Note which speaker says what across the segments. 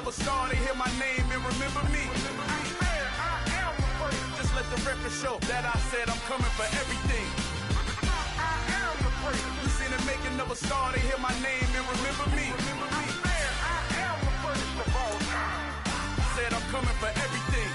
Speaker 1: never star, they hear my name and remember me. I am the first. Just let the record show that I said I'm coming for everything. I am the first. You seen it making of a star, they hear my name and remember me. I am the first of all time. Said I'm coming for everything.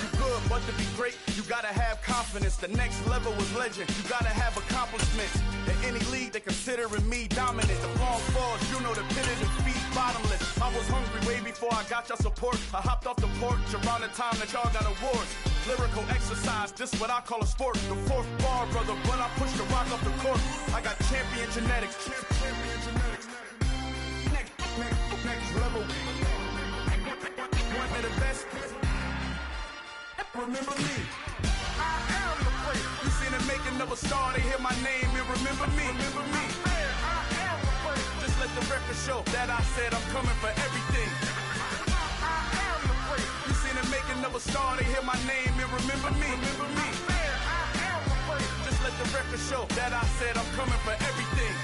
Speaker 1: You good, but to be great, you gotta have confidence. The next level is legend. You gotta have accomplishments. In any league, they considering me dominant. The long falls, you know the pit of defeat, bottomless. I was hungry way before I got your support. I hopped off the porch around the time that y'all got awards. Lyrical exercise, this what I call a sport. The fourth bar, brother, when I push the rock up the court. I got champion genetics. Champion genetics. Next level. One of the best. Remember me. I am the first. You seen it making of a star, they hear my name and remember me. I am the first. Just let the record show that I said I'm coming for everything. I am the first. You seen it making of a star, they hear my name and remember me. I am the first. Just let the record show that I said I'm coming for everything.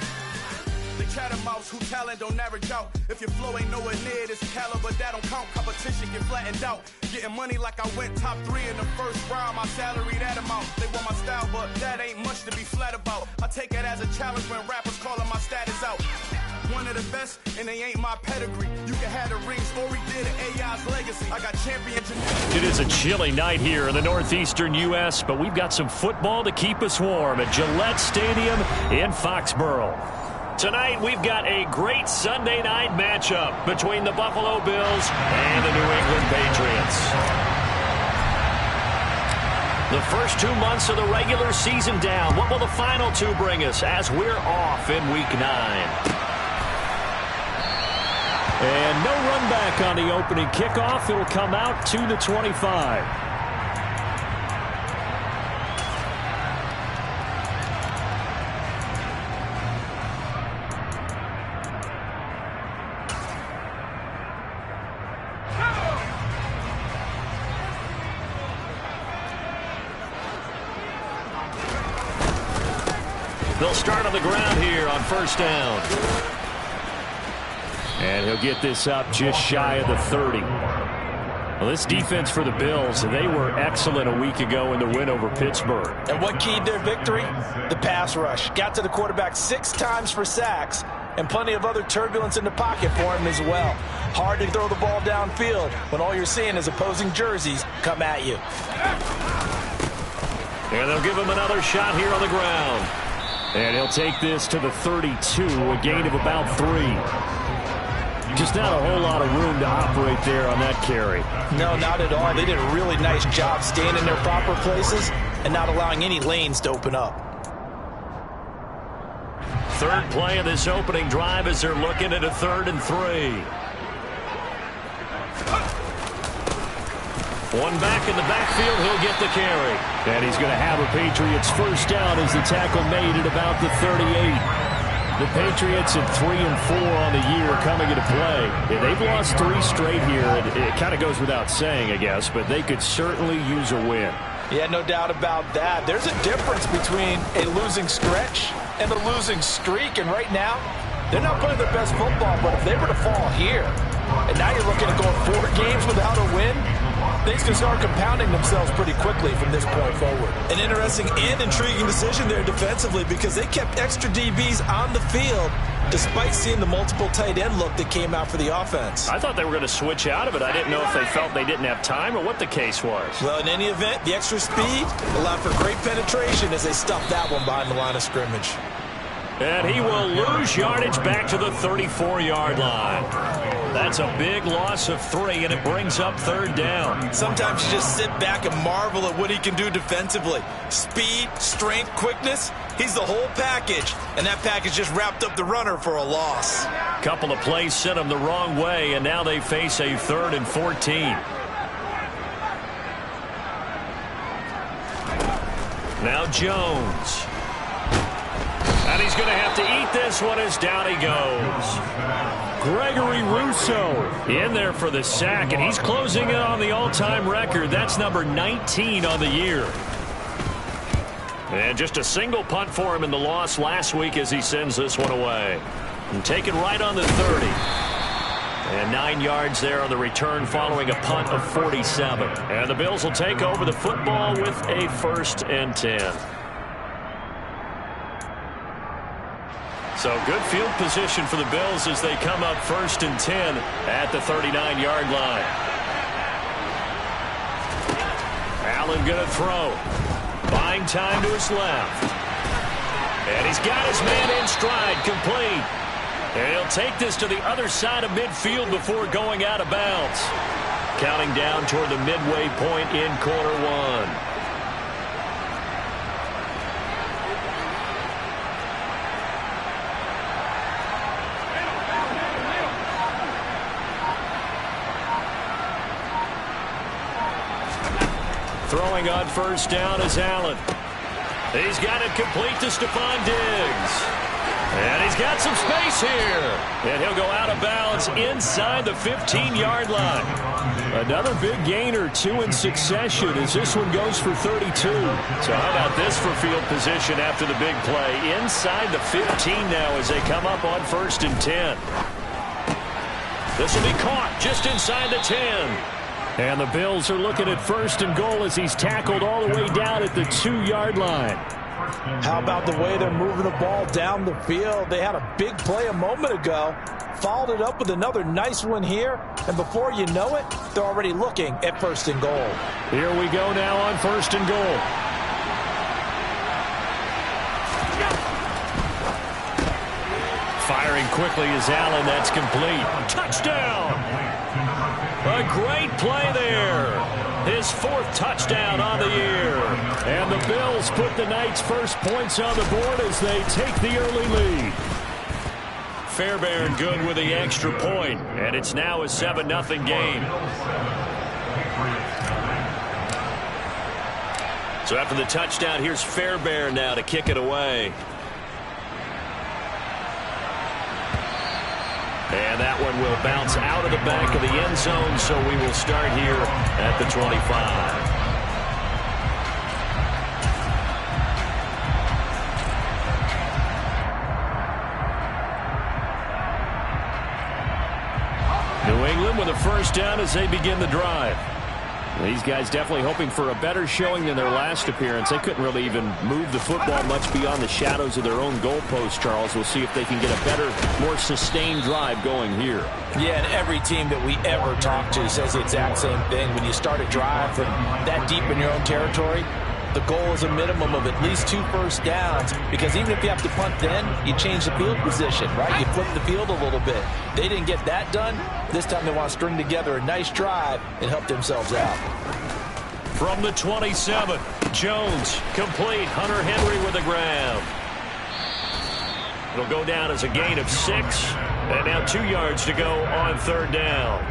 Speaker 1: The catamounts who talent don't average out. If your flow ain't nowhere near this caliber, that don't count. Competition get flattened out. Getting money like I went top 3 in the first round. My salary that amount. They want my style, but that ain't much to be flat about. I take it as a challenge when rappers calling my status out. One of the best, and they ain't my pedigree. You can have the rings, or we did an AI's legacy. I got champion.
Speaker 2: It is a chilly night here in the northeastern U.S., but we've got some football to keep us warm at Gillette Stadium in Foxborough. Tonight, we've got a great Sunday night matchup between the Buffalo Bills and the New England Patriots. The first 2 months of the regular season down. What will the final 2 bring us as we're off in Week 9? And no run back on the opening kickoff. It'll come out to the 25. They'll start on the ground here on first down. And he'll get this up just shy of the 30. Well, this defense for the Bills, they were excellent a week ago in the win over Pittsburgh.
Speaker 3: And what keyed their victory? The pass rush. Got to the quarterback 6 times for sacks, and plenty of other turbulence in the pocket for him as well. Hard to throw the ball downfield when all you're seeing is opposing jerseys come at you.
Speaker 2: And they'll give him another shot here on the ground. And he'll take this to the 32, a gain of about 3. Just not a whole lot of room to operate there on that carry.
Speaker 3: No, not at all. They did a really nice job staying in their proper places and not allowing any lanes to open up.
Speaker 2: Third play of this opening drive as they're looking at a 3rd and 3. One back in the backfield, he'll get the carry. And he's going to have a Patriots first down as the tackle made at about the 38. The Patriots at 3 and 4 on the year coming into play. Yeah, they've lost 3 straight here. It kind of goes without saying, I guess, but they could certainly use a win.
Speaker 3: Yeah, no doubt about that. There's a difference between a losing stretch and a losing streak, and right now, they're not playing their best football, but if they were to fall here, and now you're looking at going 4 games without a win, things can start compounding themselves pretty quickly from this point forward. An interesting and intriguing decision there defensively because they kept extra DBs on the field despite seeing the multiple tight end look that came out for the offense.
Speaker 2: I thought they were going to switch out of it. I didn't know if they felt they didn't have time or what the case was.
Speaker 3: Well, in any event, the extra speed allowed for great penetration as they stuffed that one behind the line of scrimmage.
Speaker 2: And he will lose yardage back to the 34-yard line. That's a big loss of 3, and it brings up 3rd down.
Speaker 3: Sometimes you just sit back and marvel at what he can do defensively. Speed, strength, quickness, he's the whole package. And that package just wrapped up the runner for a loss.
Speaker 2: Couple of plays sent him the wrong way, and now they face a 3rd and 14. Now Jones. And he's going to have to eat this one as down he goes. Gregory Rousseau in there for the sack, and he's closing in on the all-time record. That's number 19 on the year. And just a single punt for him in the loss last week as he sends this one away. And taken right on the 30. And 9 yards there on the return following a punt of 47. And the Bills will take over the football with a 1st and 10. So good field position for the Bills as they come up 1st and 10 at the 39-yard line. Allen going to throw. Buying time to his left. And he's got his man in stride, complete. And he'll take this to the other side of midfield before going out of bounds. Counting down toward the midway point in quarter one. Throwing on 1st down is Allen. He's got it complete to Stephon Diggs. And he's got some space here. And he'll go out of bounds inside the 15-yard line. Another big gain or 2 in succession as this one goes for 32. So how about this for field position after the big play? Inside the 15 now as they come up on 1st and 10. This will be caught just inside the 10. And the Bills are looking at 1st and goal as he's tackled all the way down at the 2-yard line.
Speaker 3: How about the way they're moving the ball down the field? They had a big play a moment ago, followed it up with another nice one here, and before you know it, they're already looking at 1st and goal.
Speaker 2: Here we go now on 1st and goal. Firing quickly is Allen. That's complete. Touchdown! A great play there. His 4th touchdown on the year. And the Bills put the Knights' first points on the board as they take the early lead. Fairbairn good with the extra point, and it's now a 7-0 game. So after the touchdown, here's Fairbairn now to kick it away. And that one will bounce out of the back of the end zone, so we will start here at the 25. New England with a 1st down as they begin the drive. These guys definitely hoping for a better showing than their last appearance. They couldn't really even move the football much beyond the shadows of their own goalpost, Charles. We'll see if they can get a better, more sustained drive going here.
Speaker 3: Yeah, and every team that we ever talk to says the exact same thing. When you start a drive from that deep in your own territory, the goal is a minimum of at least 2 1st downs, because even if you have to punt then, you change the field position, right? You flip the field a little bit. They didn't get that done. This time they want to string together a nice drive and help themselves out.
Speaker 2: From the 27, Jones complete. Hunter Henry with the grab. It'll go down as a gain of 6. And now 2 yards to go on 3rd down.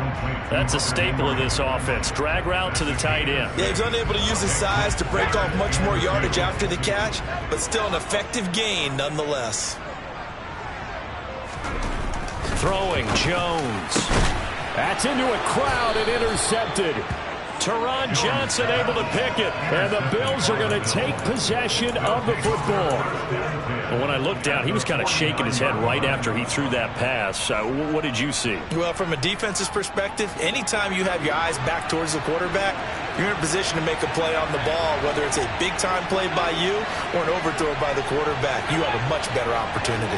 Speaker 2: That's a staple of this offense. Drag route to the tight end.
Speaker 4: Yeah, he's unable to use his size to break off much more yardage after the catch, but still an effective gain nonetheless.
Speaker 2: Throwing Jones. That's into a crowd and intercepted. Teron Johnson able to pick it. And the Bills are going to take possession of the football. Well, when I looked down, he was kind of shaking his head right after he threw that pass. What did you see?
Speaker 4: Well, from a defense's perspective, anytime you have your eyes back towards the quarterback, you're in a position to make a play on the ball, whether it's a big-time play by you or an overthrow by the quarterback. You have a much better opportunity.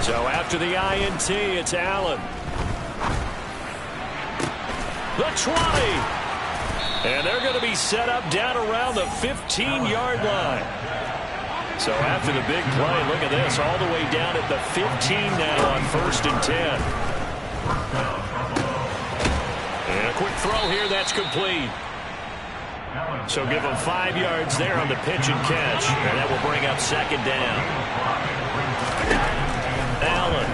Speaker 2: So after the INT, it's Allen. The 20. And they're going to be set up down around the 15-yard line. So after the big play, look at this, all the way down at the 15 now on 1st and 10. And a quick throw here, that's complete. So give them 5 yards there on the pitch and catch, and that will bring up 2nd down. Allen.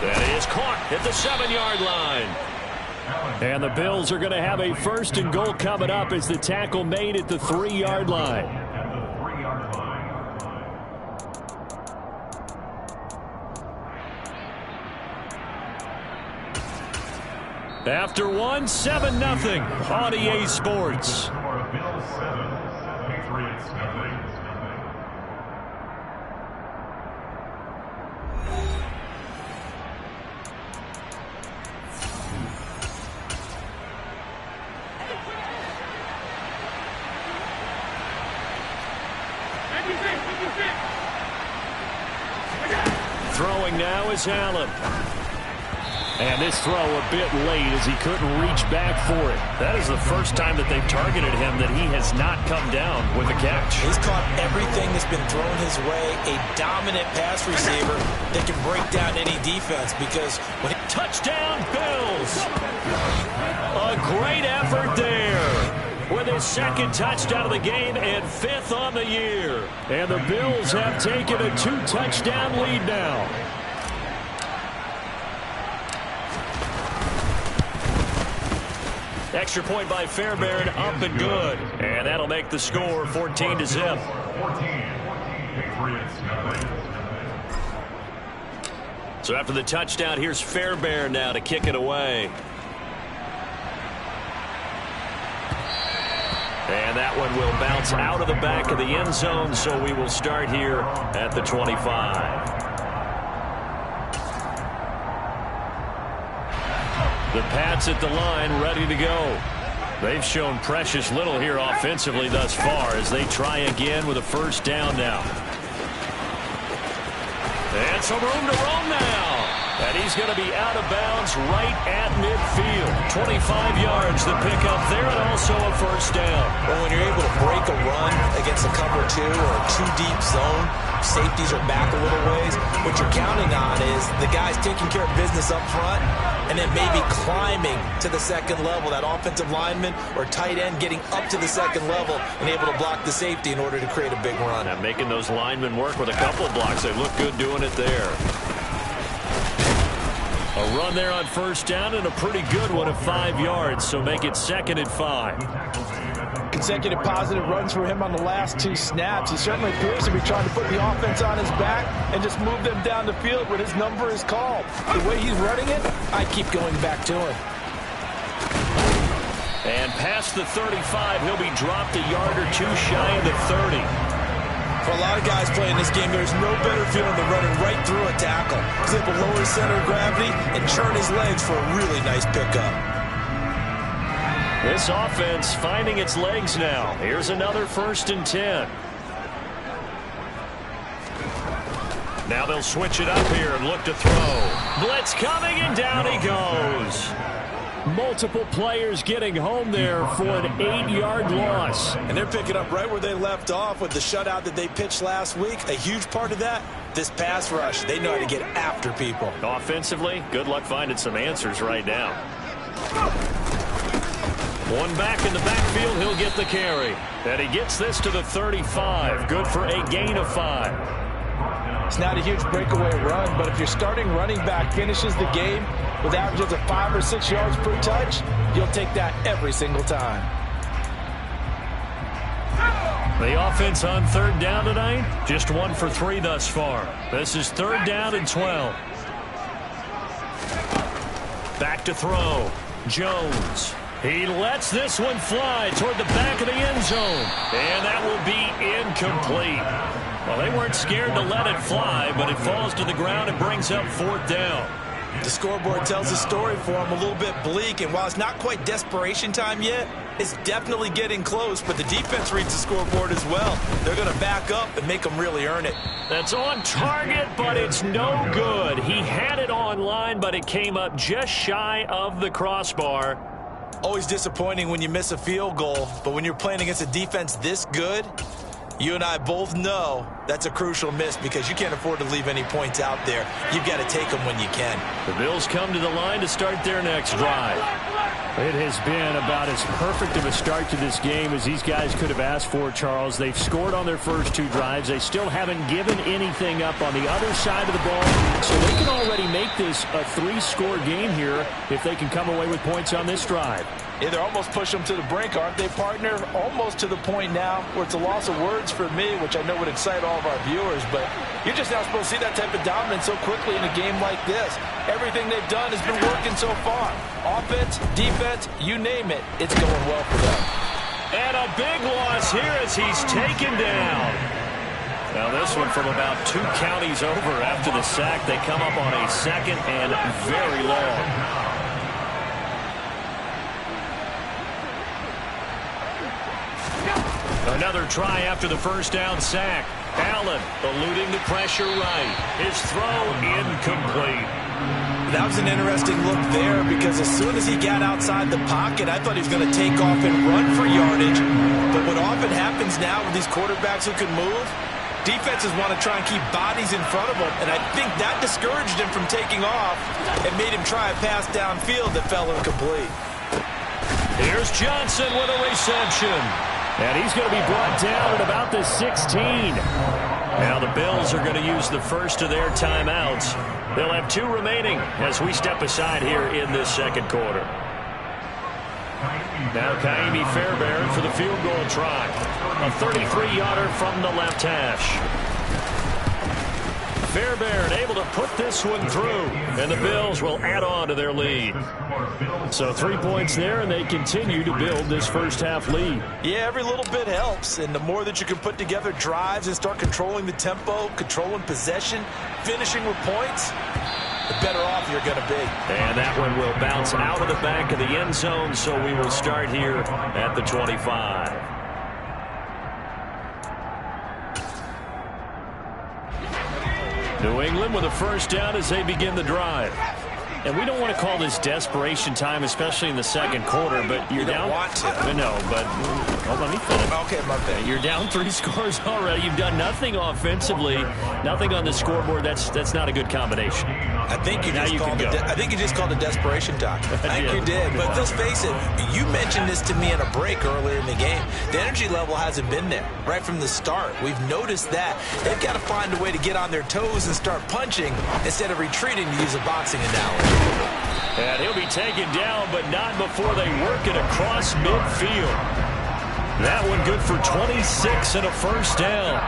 Speaker 2: That is caught at the 7-yard line. And the Bills are going to have a 1st and goal coming up as the tackle made at the 3-yard line. After one, 7-0 on EA Sports. now is Allen. And this throw a bit late as he couldn't reach back for it. That is the first time that they've targeted him that he has not come down with a catch.
Speaker 4: He's caught everything that's been thrown his way. A dominant pass receiver that can break down any defense because when he...
Speaker 2: Touchdown, Bills! A great effort there with his second touchdown of the game and 5th on the year. And the Bills have taken a 2-touchdown lead now. Extra point by Fairbairn, up and good. And that'll make the score 14-0. So after the touchdown, here's Fairbairn now to kick it away. And that one will bounce out of the back of the end zone, so we will start here at the 25. The Pats at the line, ready to go. They've shown precious little here offensively thus far as they try again with a first down now. And some room to roam now. And he's going to be out of bounds right at midfield. 25 yards the pickup there and also a first down.
Speaker 4: Well, when you're able to break a run against a cover 2 or a 2-deep zone, safeties are back a little ways. What you're counting on is the guys taking care of business up front and then maybe climbing to the second level. That offensive lineman or tight end getting up to the second level and able to block the safety in order to create a big run.
Speaker 2: And making those linemen work with a couple of blocks. They look good doing it there. A run there on first down and a pretty good one of 5 yards, so make it 2nd and 5.
Speaker 4: Consecutive positive runs for him on the last 2 snaps. He certainly appears to be trying to put the offense on his back and just move them down the field when his number is called. The way he's running it, I keep going back to him.
Speaker 2: And past the 35, he'll be dropped a yard or 2 shy of the 30.
Speaker 4: For a lot of guys playing this game, there's no better feeling than running right through a tackle. He's able to lower his center of gravity and churn his legs for a really nice pickup.
Speaker 2: This offense finding its legs now. Here's another 1st and 10. Now they'll switch it up here and look to throw. Blitz coming and down he goes. Multiple players getting home there for an 8-yard loss.
Speaker 4: And they're picking up right where they left off with the shutout that they pitched last week. A huge part of that, this pass rush. They know how to get after people.
Speaker 2: Offensively, good luck finding some answers right now. One back in the backfield, he'll get the carry. And he gets this to the 35. Good for a gain of 5.
Speaker 4: It's not a huge breakaway run, but if your starting running back finishes the game with averages of 5 or 6 yards per touch, you'll take that every single time.
Speaker 2: The offense on 3rd down tonight, just 1 for 3 thus far. This is 3rd down and 12. Back to throw. Jones. He lets this one fly toward the back of the end zone. And that will be incomplete. Well, they weren't scared to let it fly, but it falls to the ground and brings up 4th down.
Speaker 4: The scoreboard tells a story for him, a little bit bleak, and while it's not quite desperation time yet, it's definitely getting close, but the defense reads the scoreboard as well. They're going to back up and make them really earn it.
Speaker 2: That's on target, but it's no good. He had it on line, but it came up just shy of the crossbar.
Speaker 4: Always disappointing when you miss a field goal, but when you're playing against a defense this good, you and I both know that's a crucial miss because you can't afford to leave any points out there. You've got to take them when you can.
Speaker 2: The Bills come to the line to start their next drive. It has been about as perfect of a start to this game as these guys could have asked for, Charles. They've scored on their first 2 drives. They still haven't given anything up on the other side of the ball, so they can already make this a 3-score game here if they can come away with points on this drive.
Speaker 4: Yeah, they're almost pushing them to the brink, aren't they, partner? Almost to the point now where it's a loss of words for me, which I know would excite all of our viewers, but you're just not supposed to see that type of dominance so quickly in a game like this. Everything they've done has been working so far. Offense, defense, you name it, it's going well for them.
Speaker 2: And a big loss here as he's taken down. Now this one from about 2 counties over after the sack. They come up on a 2nd and very long. Another try after the first down sack. Allen eluding the pressure right. His throw incomplete.
Speaker 4: That was an interesting look there because as soon as he got outside the pocket, I thought he was going to take off and run for yardage. But what often happens now with these quarterbacks who can move, defenses want to try and keep bodies in front of them, and I think that discouraged him from taking off and made him try a pass downfield that fell incomplete.
Speaker 2: Here's Johnson with a reception. And he's going to be brought down at about the 16. Now the Bills are going to use the first of their timeouts. They'll have 2 remaining as we step aside here in this second quarter. Now Ka'imi Fairbairn for the field goal try. A 33-yarder from the left hash. Fairbairn able to put this one through, and the Bills will add on to their lead. So 3 points there, and they continue to build this first half lead.
Speaker 4: Yeah, every little bit helps, and the more that you can put together drives and start controlling the tempo, controlling possession, finishing with points, the better off you're going to be.
Speaker 2: And that one will bounce out of the back of the end zone, so we will start here at the 25. New England with a first down as they begin the drive. And we don't want to call this desperation time, especially in the second quarter, but you're down.
Speaker 4: Want to.
Speaker 2: No, but let me finish.
Speaker 4: Okay, my bad.
Speaker 2: You're down 3 scores already. You've done nothing offensively, nothing on the scoreboard. That's not a good combination.
Speaker 4: I think you just called it desperation time. I think you did. But let's face it, you mentioned this to me in a break earlier in the game. The energy level hasn't been there right from the start. We've noticed that. They've got to find a way to get on their toes and start punching instead of retreating, to use a boxing analogy.
Speaker 2: And he'll be taken down, but not before they work it across midfield. That one good for 26 and a first down.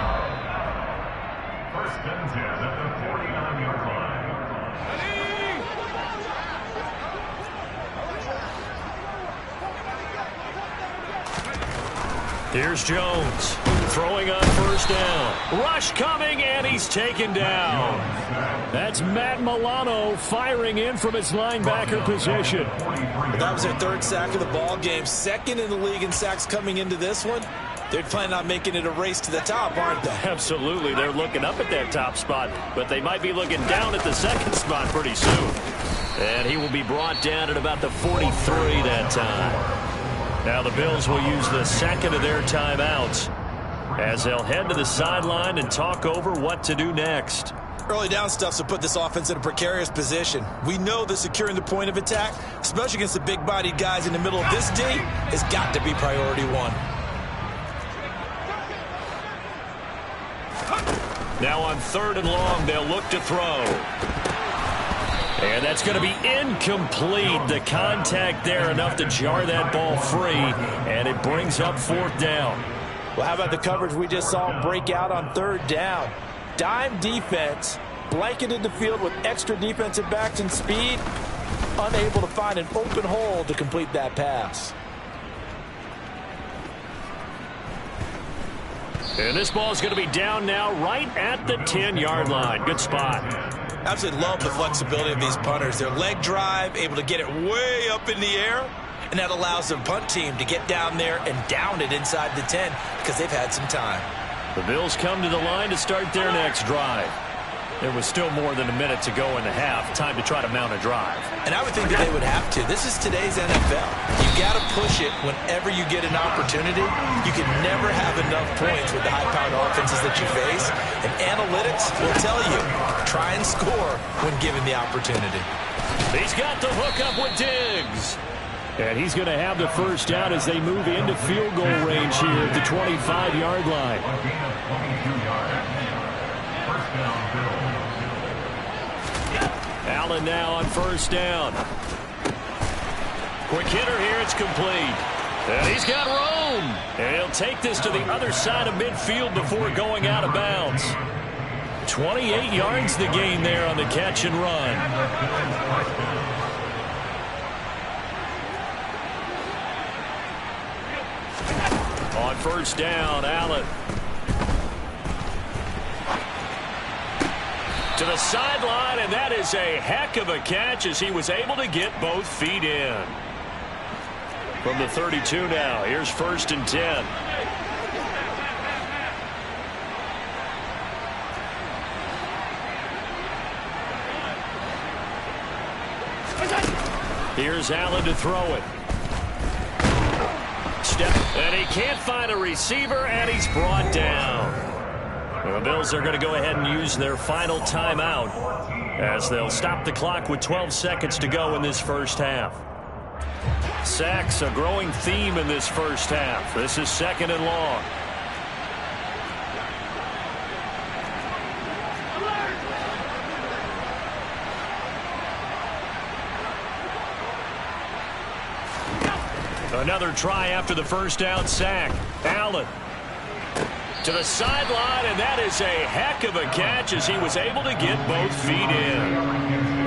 Speaker 5: First and 10 at the 49-yard line.
Speaker 2: Here's Jones throwing on first down. Rush coming, and he's taken down. That's Matt Milano firing in from his linebacker position.
Speaker 4: That was their 3rd sack of the ball game. 2nd in the league in sacks coming into this one. They're planning on making it a race to the top, aren't they?
Speaker 2: Absolutely. They're looking up at that top spot, but they might be looking down at the second spot pretty soon. And he will be brought down at about the 43 that time. Now the Bills will use the second of their timeouts as they'll head to the sideline and talk over what to do next.
Speaker 4: Early down stuff to put this offense in a precarious position. We know that securing the point of attack, especially against the big-bodied guys in the middle of this D, has got to be priority 1.
Speaker 2: Now on 3rd and long, they'll look to throw. And that's going to be incomplete. The contact there enough to jar that ball free, and it brings up 4th down.
Speaker 4: Well, how about the coverage we just saw break out on 3rd down? Dime defense, blanketed the field with extra defensive backs and speed, unable to find an open hole to complete that pass.
Speaker 2: And this ball is going to be down now right at the 10-yard line. Good spot.
Speaker 4: Absolutely love the flexibility of these punters. Their leg drive, able to get it way up in the air, and that allows the punt team to get down there and down it inside the 10 because they've had some time.
Speaker 2: The Bills come to the line to start their next drive. There was still more than a minute to go in the half. Time to try to mount a drive.
Speaker 4: And I would think that they would have to. This is today's NFL. You got to push it whenever you get an opportunity. You can never have enough points with the high-powered offenses that you face. And analytics will tell you, try and score when given the opportunity.
Speaker 2: He's got the hook up with Diggs. And he's going to have the first down as they move into field goal range here at the 25-yard line. Allen now on first down. Quick hitter here, it's complete. And he's got room. And he'll take this to the other side of midfield before going out of bounds. 28 yards the gain there on the catch and run. On first down, Allen. To the sideline, and that is a heck of a catch as he was able to get both feet in. From the 32 now, here's 1st and 10. Here's Allen to throw it. And he can't find a receiver, and he's brought down. The Bills are going to go ahead and use their final timeout as they'll stop the clock with 12 seconds to go in this first half. Sacks, a growing theme in this first half. This is 2nd and long. Another try after the first down sack. Allen to the sideline, and that is a heck of a catch as he was able to get both feet in.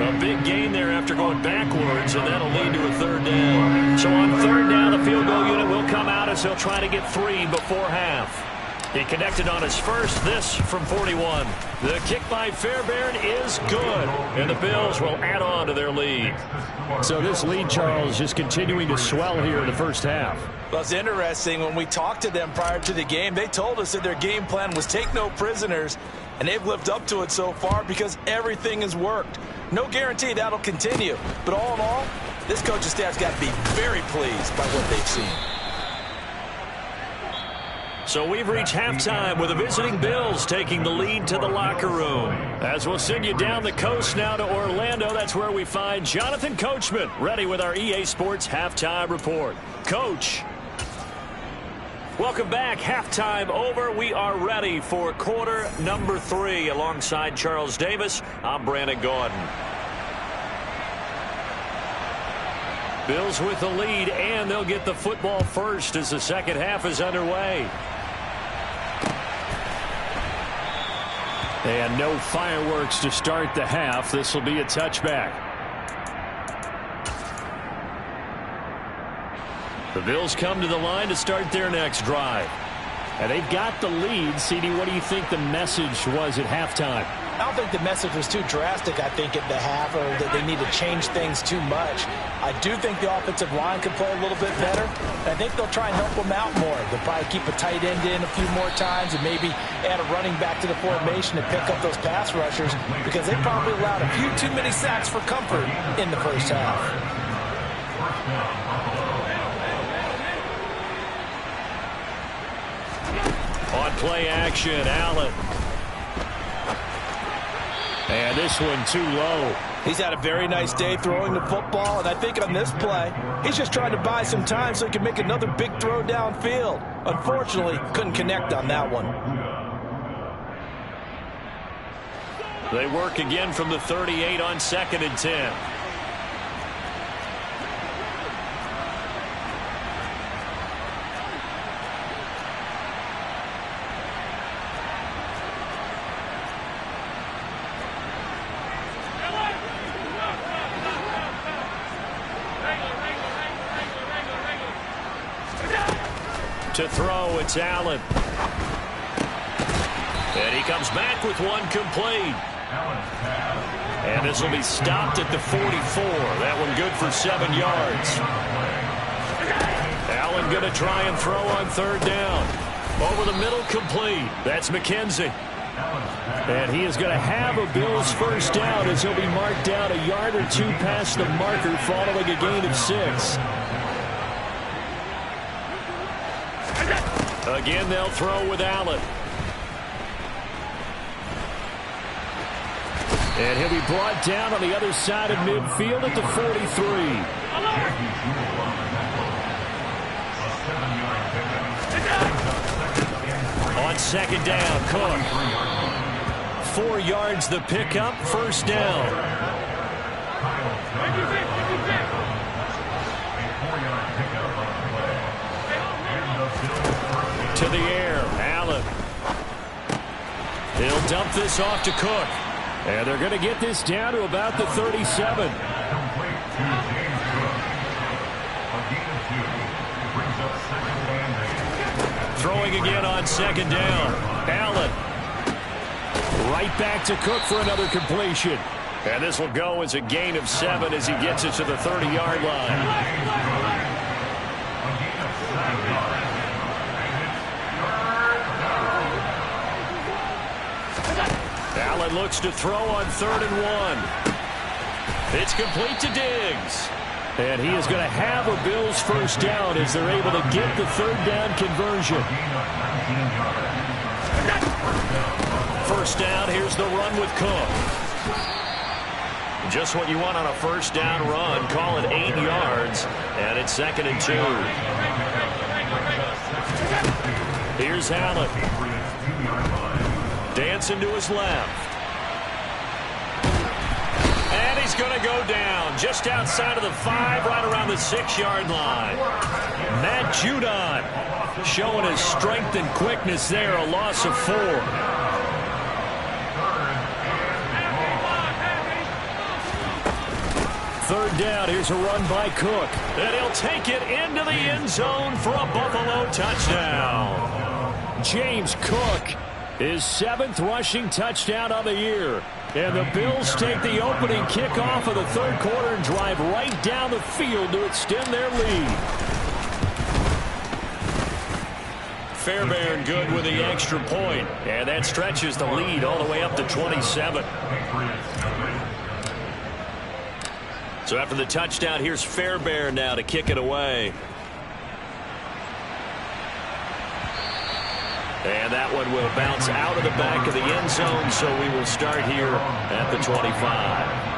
Speaker 2: A big gain there after going backwards, and that'll lead to a 3rd down. So on 3rd down, the field goal unit will come out as he'll try to get 3 before half. He connected on his first, this from 41. The kick by Fairbairn is good, and the Bills will add on to their lead. So this lead, Charles, just continuing to swell here in the first half.
Speaker 4: Well, it's interesting. When we talked to them prior to the game, they told us that their game plan was take no prisoners, and they've lived up to it so far because everything has worked. No guarantee that'll continue, but all in all, this coaching staff's got to be very pleased by what they've seen.
Speaker 2: So we've reached halftime with the visiting Bills taking the lead to the locker room. As we'll send you down the coast now to Orlando, that's where we find Jonathan Coachman ready with our EA Sports Halftime Report. Coach. Welcome back. Halftime over. We are ready for quarter number 3. Alongside Charles Davis, I'm Brandon Gaudin. Bills with the lead, and they'll get the football first as the second half is underway. And no fireworks to start the half. This will be a touchback. The Bills come to the line to start their next drive. And they've got the lead. CD, what do you think the message was at halftime?
Speaker 4: I don't think the message was too drastic, I think, at the half, or that they need to change things too much. I do think the offensive line could play a little bit better, and I think they'll try and help them out more. They'll probably keep a tight end in a few more times and maybe add a running back to the formation to pick up those pass rushers because they probably allowed a few too many sacks for comfort in the first half.
Speaker 2: On play action, Allen. And this one too low.
Speaker 4: He's had a very nice day throwing the football, and I think on this play, he's just trying to buy some time so he can make another big throw downfield. Unfortunately, couldn't connect on that one.
Speaker 2: They work again from the 38 on 2nd and 10. To throw, it's Allen. And he comes back with one complete. And this will be stopped at the 44. That one good for 7 yards. Allen going to try and throw on 3rd down. Over the middle, complete. That's McKenzie. And he is going to have a Bills first down as he'll be marked down a yard or 2 past the marker following a gain of 6. Again, they'll throw with Allen. And he'll be brought down on the other side of midfield at the 43. On 2nd down, Cook. 4 yards the pickup, first down. To the air, Allen. He'll dump this off to Cook. And they're going to get this down to about the 37. Throwing again on 2nd down. Allen. Right back to Cook for another completion. And this will go as a gain of 7 as he gets it to the 30-yard line. Allen looks to throw on 3rd and 1. It's complete to Diggs. And he is going to have a Bills first down as they're able to get the third down conversion. First down, here's the run with Cook. Just what you want on a first down run. Call it 8 yards, and it's 2nd and 2. Here's Allen. Dancing to his left. And he's going to go down just outside of the 5, right around the 6-yard line. Matt Judon showing his strength and quickness there, a loss of 4. Third down, here's a run by Cook. And he'll take it into the end zone for a Buffalo touchdown. James Cook, his 7th rushing touchdown of the year. And the Bills take the opening kickoff of the third quarter and drive right down the field to extend their lead. Fairbairn good with the extra point. And that stretches the lead all the way up to 27. So after the touchdown, here's Fairbairn now to kick it away. And that one will bounce out of the back of the end zone, so we will start here at the 25.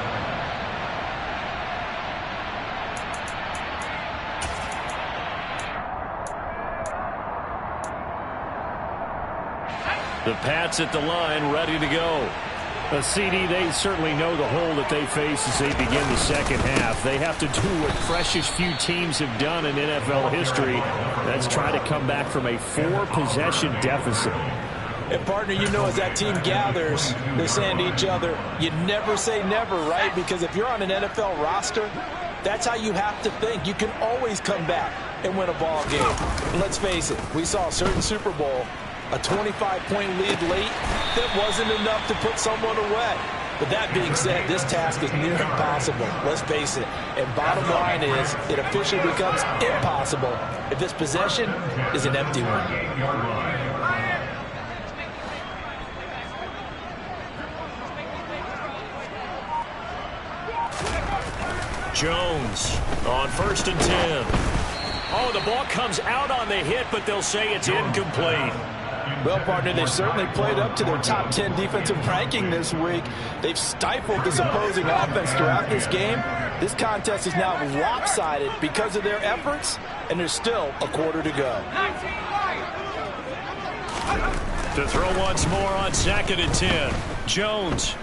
Speaker 2: The Pats at the line, ready to go. CD, they certainly know the hole that they face as they begin the second half. They have to do what freshest few teams have done in NFL history. That's try to come back from a 4-possession deficit.
Speaker 4: And, partner, you know, as that team gathers, they're saying to each other, you never say never, right? Because if you're on an NFL roster, that's how you have to think. You can always come back and win a ball game. And let's face it, we saw a certain Super Bowl, a 25-point lead late, that wasn't enough to put someone away. But that being said, this task is near impossible. Let's face it. And bottom line is, it officially becomes impossible if this possession is an empty one.
Speaker 2: Jones on 1st and 10. Oh, the ball comes out on the hit, but they'll say it's incomplete.
Speaker 4: Well, partner, they've certainly played up to their top 10 defensive ranking this week. They've stifled this opposing offense throughout this game. This contest is now lopsided because of their efforts, and there's still a quarter to go.
Speaker 2: To throw once more on 2nd and 10. Jones.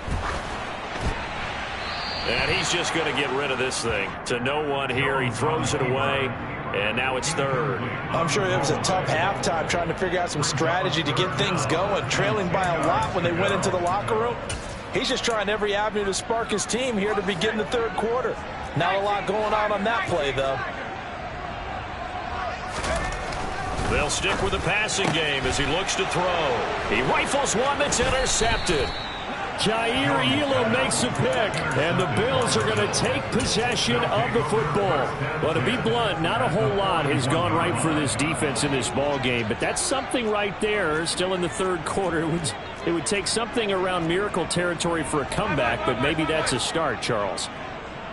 Speaker 2: And he's just going to get rid of this thing. To no one here. He throws it away. And now it's 3rd.
Speaker 4: I'm sure it was a tough halftime trying to figure out some strategy to get things going, trailing by a lot when they went into the locker room. He's just trying every avenue to spark his team here to begin the third quarter. Not a lot going on that play, though.
Speaker 2: They'll stick with the passing game as he looks to throw. He rifles one that's intercepted. Jair Elam makes a pick, and the Bills are going to take possession of the football. Well, to be blunt, not a whole lot has gone right for this defense in this ball game, but that's something right there. Still in the third quarter, it would take something around miracle territory for a comeback, but maybe that's a start, Charles.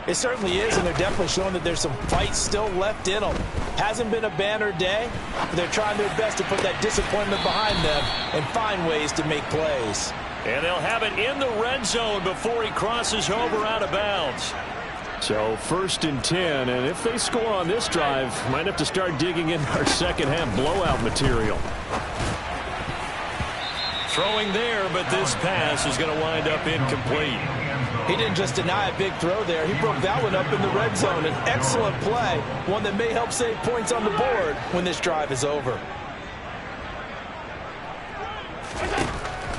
Speaker 4: It certainly is, and they're definitely showing that there's some fight still left in them. Hasn't been a banner day, but they're trying their best to put that disappointment behind them and find ways to make plays.
Speaker 2: And they'll have it in the red zone before he crosses over out of bounds. So 1st and 10, and if they score on this drive, might have to start digging in our second half blowout material. Throwing there, but this pass is going to wind up incomplete.
Speaker 4: He didn't just deny a big throw there. He broke that one up in the red zone. An excellent play, one that may help save points on the board when this drive is over.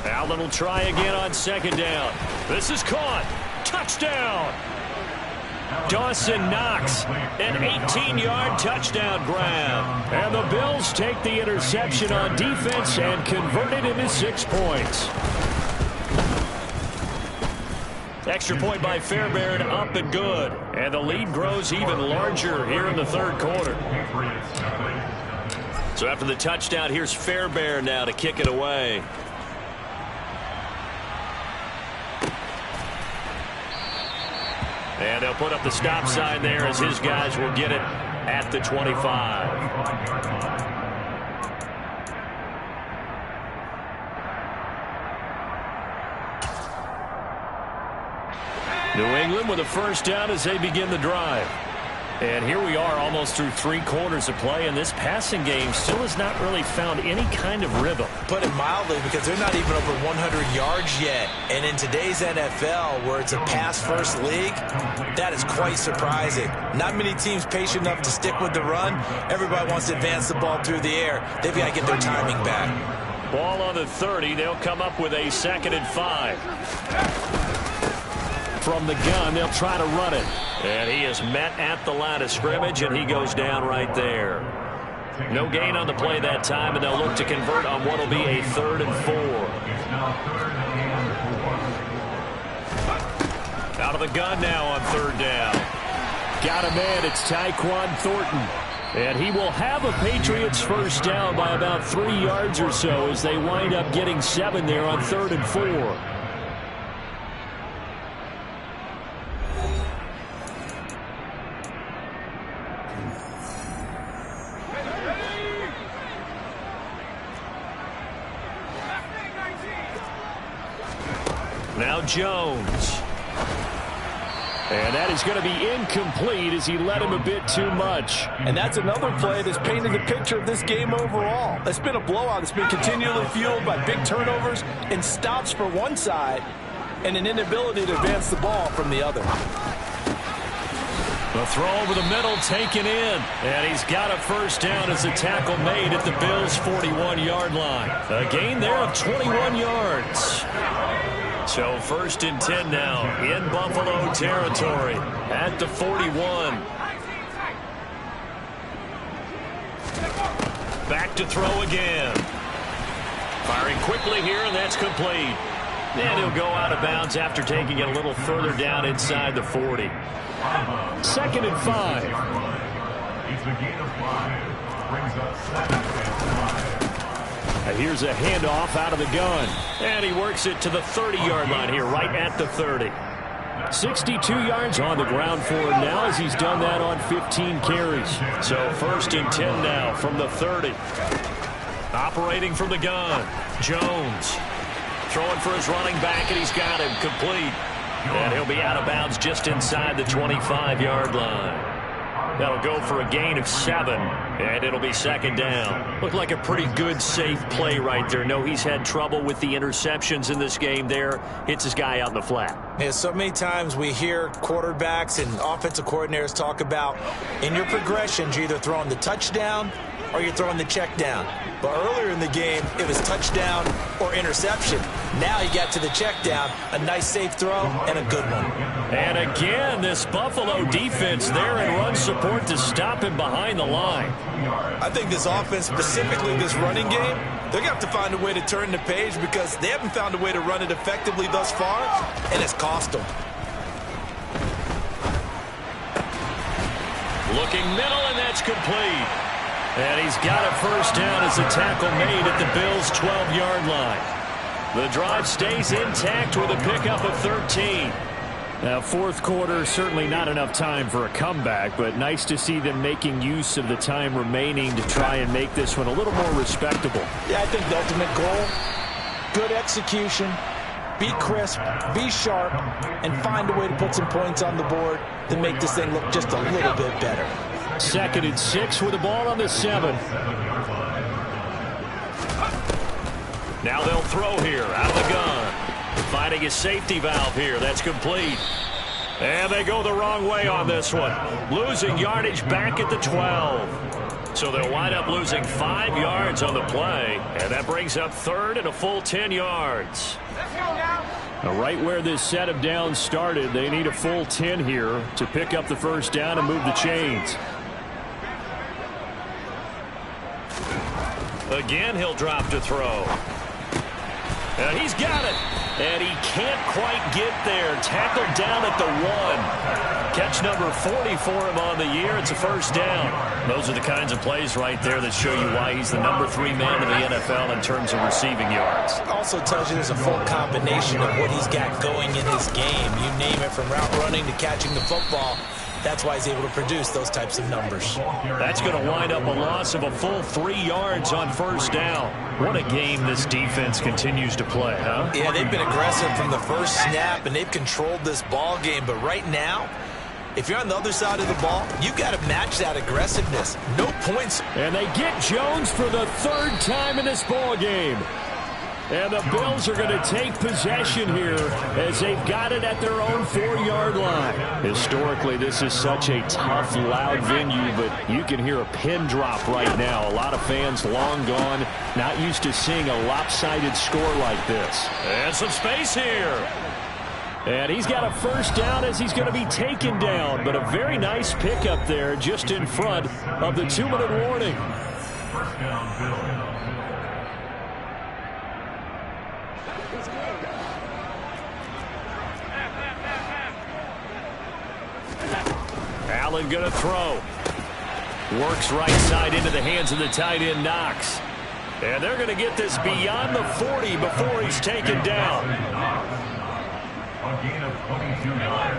Speaker 2: Allen will try again on 2nd down. This is caught. Touchdown. Dawson Knox, an 18-yard touchdown grab. And the Bills take the interception on defense and convert it into 6 points. Extra point by Fairbairn, up and good. And the lead grows even larger here in the third quarter. So after the touchdown, here's Fairbairn now to kick it away. And they'll put up the stop sign there as his guys will get it at the 25. New England with a first down as they begin the drive. And here we are almost through 3 quarters of play, and this passing game still has not really found any kind of rhythm.
Speaker 4: Put it mildly, because they're not even over 100 yards yet. And in today's NFL, where it's a pass-first league, that is quite surprising. Not many teams patient enough to stick with the run. Everybody wants to advance the ball through the air. They've got to get their timing back.
Speaker 2: Ball on the 30. They'll come up with a 2nd and 5. From the gun, they'll try to run it. And he is met at the line of scrimmage, and he goes down right there. No gain on the play that time, and they'll look to convert on what will be a 3rd and 4. Out of the gun now on 3rd down. Got a man. It's Tyquan Thornton. And he will have a Patriots first down by about 3 yards or so as they wind up getting 7 there on 3rd and 4. Now Jones. And that is going to be incomplete as he led him a bit too much.
Speaker 3: And that's another play that's painted the picture of this game overall. It's been a blowout. It's been continually fueled by big turnovers and stops for one side and an inability to advance the ball from the other.
Speaker 2: The throw over the middle taken in. And he's got a first down as the tackle made at the Bills' 41-yard line. A gain there of 21 yards. So 1st and 10 now in Buffalo territory at the 41. Back to throw again. Firing quickly here, and that's complete. And he'll go out of bounds after taking it a little further down inside the 40. 2nd and 5.
Speaker 5: It's a gain of 5. Brings up 7 and 5.
Speaker 2: Here's a handoff out of the gun. And he works it to the 30-yard line here, right at the 30. 62 yards on the ground for him now as he's done that on 15 carries. So 1st and 10 now from the 30. Operating from the gun, Jones. Throwing for his running back, and he's got him complete. And he'll be out of bounds just inside the 25-yard line. That'll go for a gain of 7, and it'll be 2nd down. Looked like a pretty good, safe play right there. No, he's had trouble with the interceptions in this game there. Hits his guy out in the flat.
Speaker 4: Yeah, so many times we hear quarterbacks and offensive coordinators talk about in your progressions, you're either throwing the touchdown or you're throwing the check down. But earlier in the game, it was touchdown or interception. Now he got to the check down, a nice safe throw, and a good one.
Speaker 2: And again, this Buffalo defense there in run support to stop him behind the line.
Speaker 4: I think this offense, specifically this running game, they're going to have to find a way to turn the page because they haven't found a way to run it effectively thus far, and it's cost them.
Speaker 2: Looking middle, and that's complete. And he's got a first down as the tackle made at the Bills' 12-yard line. The drive stays intact with a pickup of 13.
Speaker 6: Now, 4th quarter, certainly not enough time for a comeback, but nice to see them making use of the time remaining to try and make this one a little more respectable.
Speaker 4: Yeah, I think the ultimate goal, good execution, be crisp, be sharp, and find a way to put some points on the board to make this thing look just a little bit better.
Speaker 2: 2nd and 6 with the ball on the 7. Now they'll throw here out of the gun. Finding a safety valve here. That's complete. And they go the wrong way on this one. Losing yardage back at the 12. So they'll wind up losing 5 yards on the play. And that brings up 3rd and a full 10 yards.
Speaker 6: Now, right where this set of downs started, they need a full 10 here to pick up the first down and move the chains.
Speaker 2: Again, he'll drop to throw. And he's got it. And he can't quite get there. Tackled down at the 1. Catch number 40 for him on the year. It's a first down. Those are the kinds of plays right there that show you why he's the number 3 man in the NFL in terms of receiving yards.
Speaker 4: Also tells you there's a full combination of what he's got going in his game. You name it, from route running to catching the football. That's why he's able to produce those types of numbers.
Speaker 2: That's going to wind up a loss of a full 3 yards on first down. What a game this defense continues to play, huh?
Speaker 4: Yeah, they've been aggressive from the first snap, and they've controlled this ball game. But right now, if you're on the other side of the ball, you've got to match that aggressiveness. No points.
Speaker 2: And they get Jones for the 3rd time in this ball game. And the Bills are going to take possession here as they've got it at their own 4-yard line. Historically, this is such a tough, loud venue, but you can hear a pin drop right now. A lot of fans long gone, not used to seeing a lopsided score like this. And some space here. And he's got a first down as he's going to be taken down, but a very nice pickup there just in front of the 2-minute warning.
Speaker 5: First down, Bills.
Speaker 2: Allen going to throw. Works right side into the hands of the tight end, Knox. And they're going to get this beyond the 40 before he's taken down.
Speaker 5: A gain of 22 yards.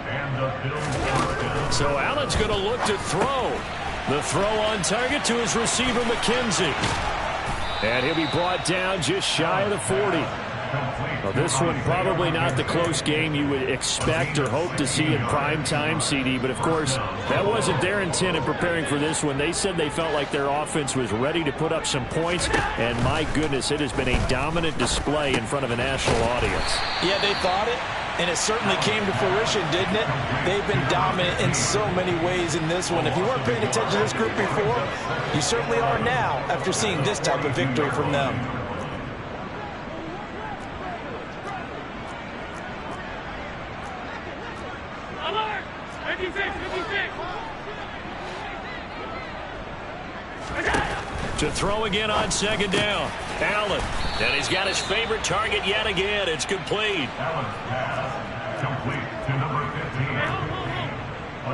Speaker 5: And the Bills first down.
Speaker 2: So Allen's going to look to throw. The throw on target to his receiver, McKenzie. And he'll be brought down just shy of the 40. Well, this one probably not the close game you would expect or hope to see in prime time, CD. But, of course, that wasn't their intent in preparing for this one. They said they felt like their offense was ready to put up some points. And, my goodness, it has been a dominant display in front of a national audience.
Speaker 4: Yeah, they thought it, and it certainly came to fruition, didn't it? They've been dominant in so many ways in this one. If you weren't paying attention to this group before, you certainly are now after seeing this type of victory from them.
Speaker 2: To throw again on second down. Allen. And he's got his favorite target yet again. It's complete.
Speaker 5: Allen's pass complete to number 15.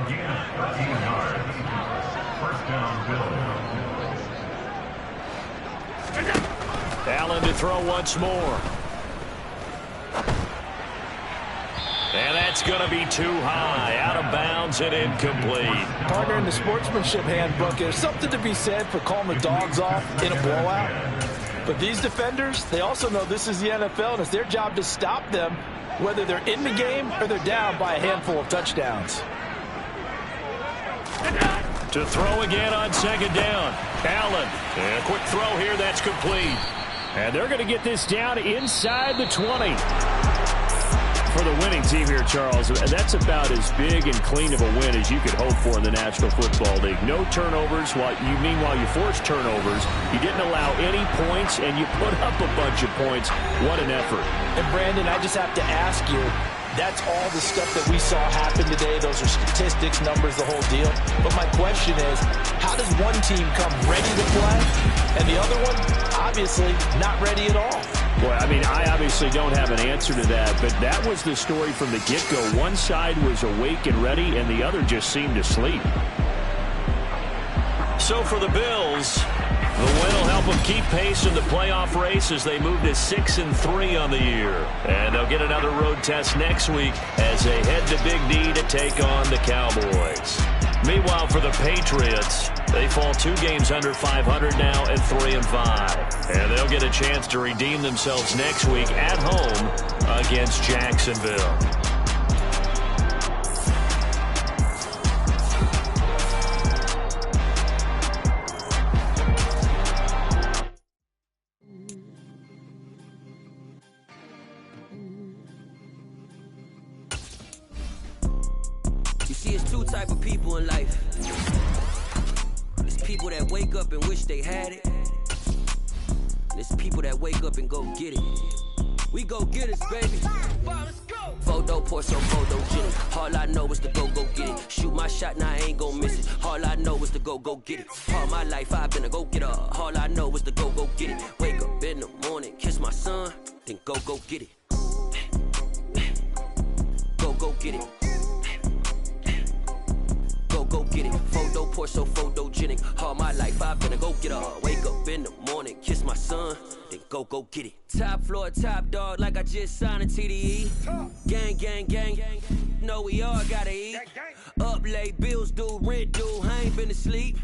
Speaker 5: Again, 13 yards. First down, Bills.
Speaker 2: Allen to throw once more. And that's going to be too high, out of bounds and incomplete.
Speaker 4: Partner, in the sportsmanship handbook, there's something to be said for calling the dogs off in a blowout. But these defenders, they also know this is the NFL, and it's their job to stop them, whether they're in the game or they're down by a handful of touchdowns.
Speaker 2: To throw again on second down. Allen. And a quick throw here, that's complete. And they're going to get this down inside the 20. For the winning team here, Charles, that's about as big and clean of a win as you could hope for in the National Football League. No turnovers. Meanwhile, you forced turnovers. You didn't allow any points, and you put up a bunch of points. What an effort.
Speaker 4: And, Brandon, I just have to ask you, that's all the stuff that we saw happen today. Those are statistics, numbers, the whole deal. But my question is, how does one team come ready to play, and the other one, obviously, not ready at all?
Speaker 2: Boy, I mean, I obviously don't have an answer to that, but that was the story from the get-go. One side was awake and ready, and the other just seemed to sleep. So for the Bills, the win will help them keep pace in the playoff race as they move to 6-3 on the year. And they'll get another road test next week as they head to Big D to take on the Cowboys. Meanwhile, for the Patriots, they fall 2 games under 500 now at 3-5. And they'll get a chance to redeem themselves next week at home against Jacksonville.
Speaker 7: You see, it's 2 type of people in life. It's people that wake up and wish they had it. And it's people that wake up and go get it. We go get it, baby. Photo, pour some photogenic. All I know is to go get it. Shoot my shot, now I ain't gon' miss it. All I know is to go get it. All my life I've been a go-getter. All I know is to go get it. Wake up in the morning, kiss my son, then go get it. Go get it. go get it. Photo Porsche, so photogenic. All my life I've been a go getter. Wake up in the morning, kiss my son, then go get it. Top floor, top dog, like I just signed a TDE. Gang, gang, gang, know we all gotta eat. Up late, bills due, rent due, I ain't been asleep.